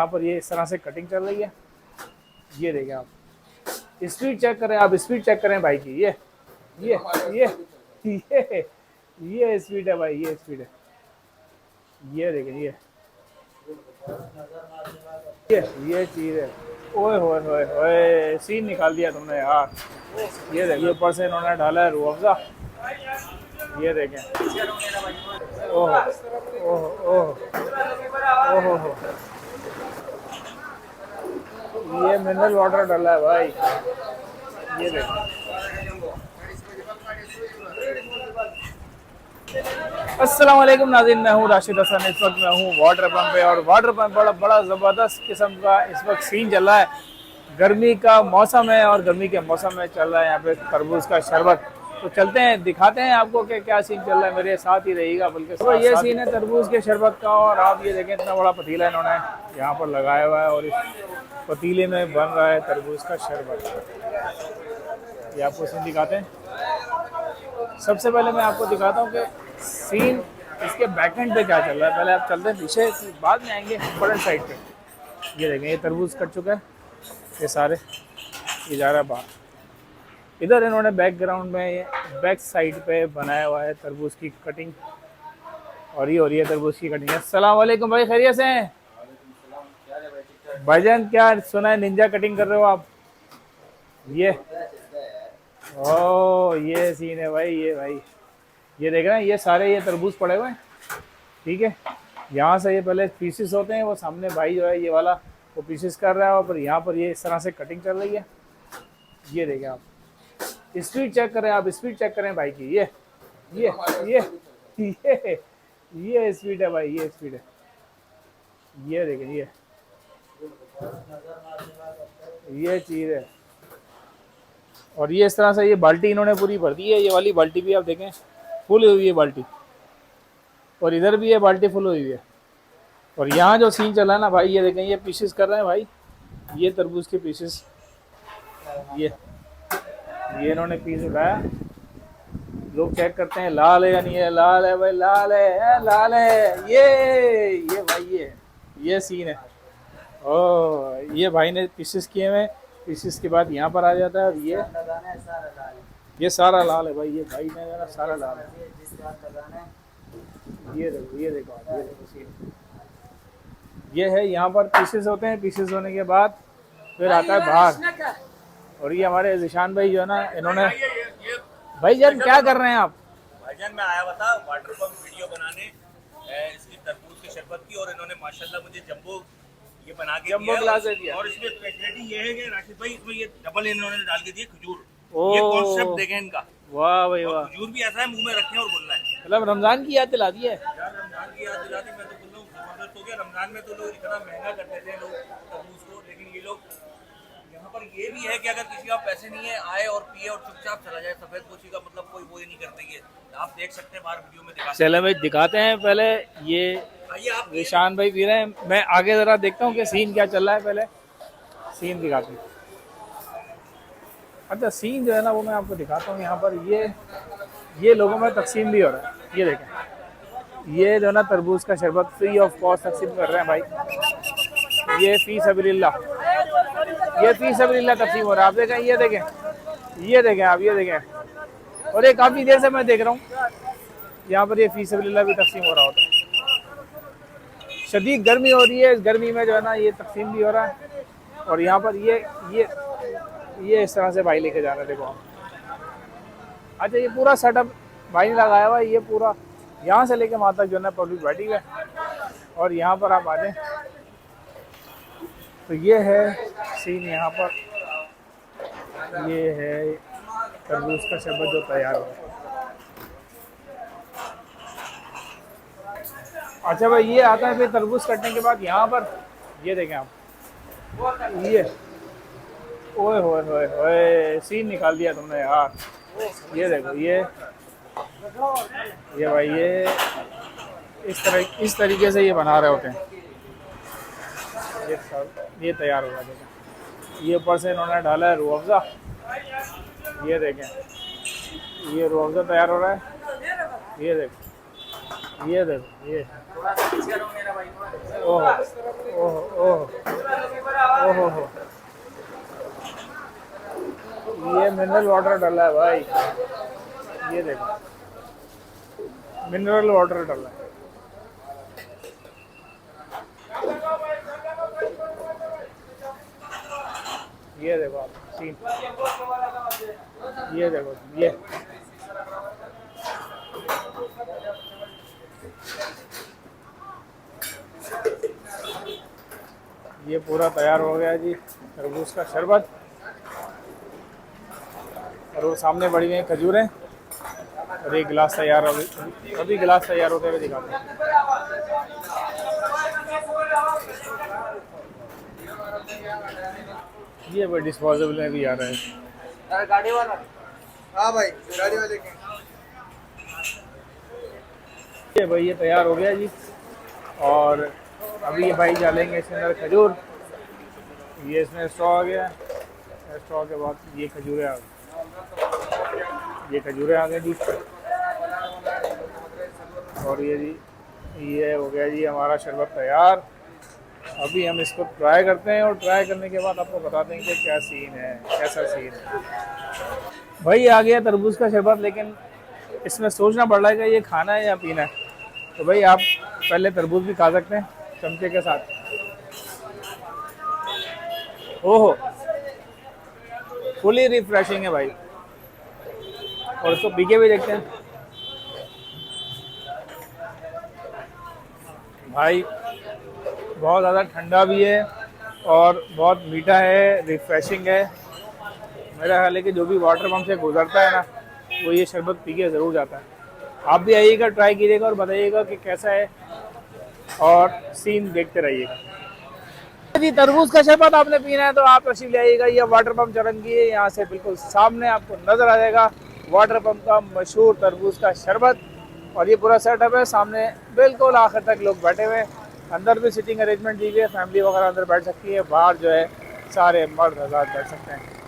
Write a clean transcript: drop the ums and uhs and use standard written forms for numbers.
यहाँ पर ये इस तरह से कटिंग चल रही है। ये देखें आप, स्पीड चेक करें, आप स्पीड चेक करें भाई की। ये ये ये स्पीड है भाई, ये स्पीड है। ये देखें, ये चीज़ है। ओए होए होए होए, सीन निकाल दिया तुमने यार। ये देखिए ऊपर से इन्होंने डाला है रूह अफ़ज़ा। ये देखें, ओह ओह ओह ओह, ये मिनरल वाटर डाला है भाई। ये देखें, अस्सलाम वालेकुम नाज़रीन, मैं हूँ राशिद हसन। इस वक्त मैं हूँ वाटर पंप पे, और वाटर पंप बड़ा बड़ा ज़बरदस्त किस्म का इस वक्त सीन चल रहा है। गर्मी का मौसम है और गर्मी के मौसम में चल रहा है यहाँ पे तरबूज का शरबत। तो चलते हैं, दिखाते हैं आपको कि क्या सीन चल रहा है। मेरे साथ ही रहिएगा। बल्कि तो ये सीन है तरबूज के शरबत का, और आप ये देखें इतना बड़ा पतीला इन्होंने यहाँ पर लगाया हुआ है, और इस पतीले में बन रहा है तरबूज का शरबत। ये आपको सीन दिखाते हैं। सबसे पहले मैं आपको दिखाता हूँ कि सीन इसके बैकएंड पे क्या चल रहा है। पहले आप चलते हैं पीछे, बाद में आएंगे फ्रंट साइड पे। ये देखें, ये तरबूज कट चुका है, ये सारे ये जा रहा है बाहर। इधर इन्होंने बैकग्राउंड में बैक साइड पे बनाया हुआ है तरबूज की कटिंग, और ये हो रही है तरबूज की कटिंग। अस्सलाम वालेकुम भाई, खैरियत से हैं भाईजान? क्या सुना है निंजा कटिंग कर रहे हो आप? ये ओ, ये सीन है भाई। ये भाई ये देख रहे हैं, ये सारे ये तरबूज पड़े हुए हैं, ठीक है। यहाँ से ये पहले पीसेस होते हैं, वो सामने भाई जो है ये वाला वो पीसेस कर रहा है, और यहाँ पर ये इस तरह से कटिंग चल रही है। ये देखें आप, स्पीड चेक करें, आप स्पीड चेक करें भाई की। ये ये स्पीड है भाई, ये स्पीड है। ये देखें, ये चीज़ है। और ये इस तरह से ये बाल्टी इन्होंने पूरी भर दी है। ये वाली बाल्टी भी आप देखें फुल हुई है बाल्टी, और इधर भी ये बाल्टी फुल हुई है। और यहाँ जो सीन चला है ना भाई, ये देखें, ये पीसेस कर रहे हैं भाई, ये तरबूज के पीसेस। ये इन्होंने पीस उठाया। लोग चेक करते हैं लाल है या नहीं है। लाल है भाई, लाल है, लाल है। ये भाई ये सीन है। ओ, ये भाई ने पीसेस किए हुए। पीसेस के बाद यहाँ पर आ जाता है, और ये सारा लाल है भाई। ये भाई ने सारा लाल है। ये देखो सीन ये है। यहाँ पर पीसेस होते हैं, पीसेस होने के बाद फिर आता है बाहर। और ये हमारे ज़िशान भाई जो है ना, इन्होंने भाईजान क्या कर रहे हैं आप? भाईजान मैं आया हुआ था वाटर पंप वीडियो बनाने इसकी तरबूज के शरबत की, और इन्होंने माशाल्लाह मुझे जंबो ये बना के जंबो ग्लास दे दिया। और इसमें स्पेशलिटी ये है कि राशिद भाई इसमें ये डबल इन्होंने डाल के दिए खजूर। ओ, ये कॉन्सेप्ट देखें इनका। वाह भाई वाह। खजूर भी ऐसा है मुंह में रखें और बोलना है। मतलब रमजान की याद दिला दी है यार रमजान की याद दिलाती, मैं तो बोल रहा हूँ जबरदस्त हो गया। रमजान में तो लोग इतना महंगा करते थे लोग तरबूज को, लेकिन ये लोग यहाँ पर ये भी है कि अगर किसी का पैसे नहीं है आए और पिए और चुपचाप चला जाए। सफेद पोशी का मतलब कोई वो ही नहीं करते। ये आप देख सकते हैं, बाहर वीडियो में दिखा। चलो भाई दिखाते हैं। पहले ये आइए आप ज़िशान भाई पी रहे हैं, मैं आगे ज़रा देखता हूँ कि सीन क्या चल रहा है। पहले सीन दिखाते हैं। अच्छा, सीन जो है ना वो मैं आपको दिखाता हूँ। यहाँ पर ये लोगों में तकसीम भी हो रहा है। ये देखें, ये जो है ना तरबूज का शरबत फ्री ऑफ कॉस्ट तकसीम कर रहे हैं भाई। ये फी सबीलिल्लाह, ये फी सबीलिल्लाह तकसीम हो रहा है। आप देखें, ये देखें आप, ये देखें। और ये काफ़ी देर से मैं देख रहा हूँ यहाँ पर ये फी सबीलिल्लाह भी तकसीम हो रहा होता है। शदीद गर्मी हो रही है, इस गर्मी में जो है ना ये तकसीम भी हो रहा है। और यहाँ पर ये इस तरह से भाई लेके जा रहे हैं। देखो आप, अच्छा ये पूरा सेटअप भाई ने लगाया हुआ है। ये पूरा यहाँ से लेके वहाँ तक जो है ना पब्लिक बैठी हुई है। और यहाँ पर आप आ जाएं तो ये है सीन। यहाँ पर ये है तरबूज का शरबत जो तैयार हुआ है। अच्छा भाई, ये आता है फिर तरबूज कटने के बाद यहाँ पर। ये देखें आप, ये ओए होए होए होए, सीन निकाल दिया तुमने यार। ये देखो, ये भाई ये इस तरीके से ये बना रहे होते हैं। ये तैयार होगा। देखें, ये ऊपर से इन्होंने डाला है रूह अफ़ज़ा। ये देखें, ये रूह अफ़ज़ा तैयार हो रहा है। ये देखो, ये ओह ओह ओह ओह हो, ये मिनरल वाटर डाला है भाई, ये देखो मिनरल वाटर डाला है। ये देखो आप सीन, ये देखो ये पूरा तैयार हो गया जी तरबूज का शरबत। और वो सामने पड़ी हुई हैं खजूरें, और एक गिलास तैयार हो गई, अभी गिलास तैयार होते हुए दिखाते हैं। ये भाई डिस्पोजेबल में भी आ रहा है। गाड़ी वाला, हाँ भाई गाड़ी वाले के। ये भाई ये तैयार हो गया जी, और अभी ये भाई डालेंगे इसके अंदर खजूर। ये इसमें स्ट्रॉ आ गया, स्ट्रॉ के बाद ये खजूरें आ गई, ये खजूरें आ गई जी। और ये जी ये हो गया जी हमारा शरबत तैयार। अभी हम इसको ट्राई करते हैं, और ट्राई करने के बाद आपको बताते हैं कि क्या सीन है, कैसा सीन है। भाई आ गया तरबूज का शरबत, लेकिन इसमें सोचना पड़ रहा है कि ये खाना है या पीना है। तो भाई आप पहले तरबूज भी खा सकते हैं चमचे के साथ। ओहो, फुली रिफ्रेशिंग है भाई, और इसको पी के भी देखते हैं। भाई बहुत ज़्यादा ठंडा भी है और बहुत मीठा है, रिफ्रेशिंग है। मेरा ख्याल है कि जो भी वाटर पम्प से गुजरता है ना, वो ये शरबत पी के ज़रूर जाता है। आप भी आइएगा, ट्राई कीजिएगा और बताइएगा कि कैसा है, और सीन देखते रहिएगा। यदि तरबूज का शरबत आपने पीना है तो आप तशरीफ ले आइएगा। ये वाटर पम्प चौरंगी है, यहाँ से बिल्कुल सामने आपको नज़र आ जाएगा वाटर पम्प का मशहूर तरबूज का शरबत। और ये पूरा सेटअप है, सामने बिल्कुल आखिर तक लोग बैठे हुए हैं। अंदर भी सिटिंग अरेंजमेंट दी गई है, फैमिली वगैरह अंदर बैठ सकती है, बाहर जो है सारे मर्द हज़रात बैठ सकते हैं।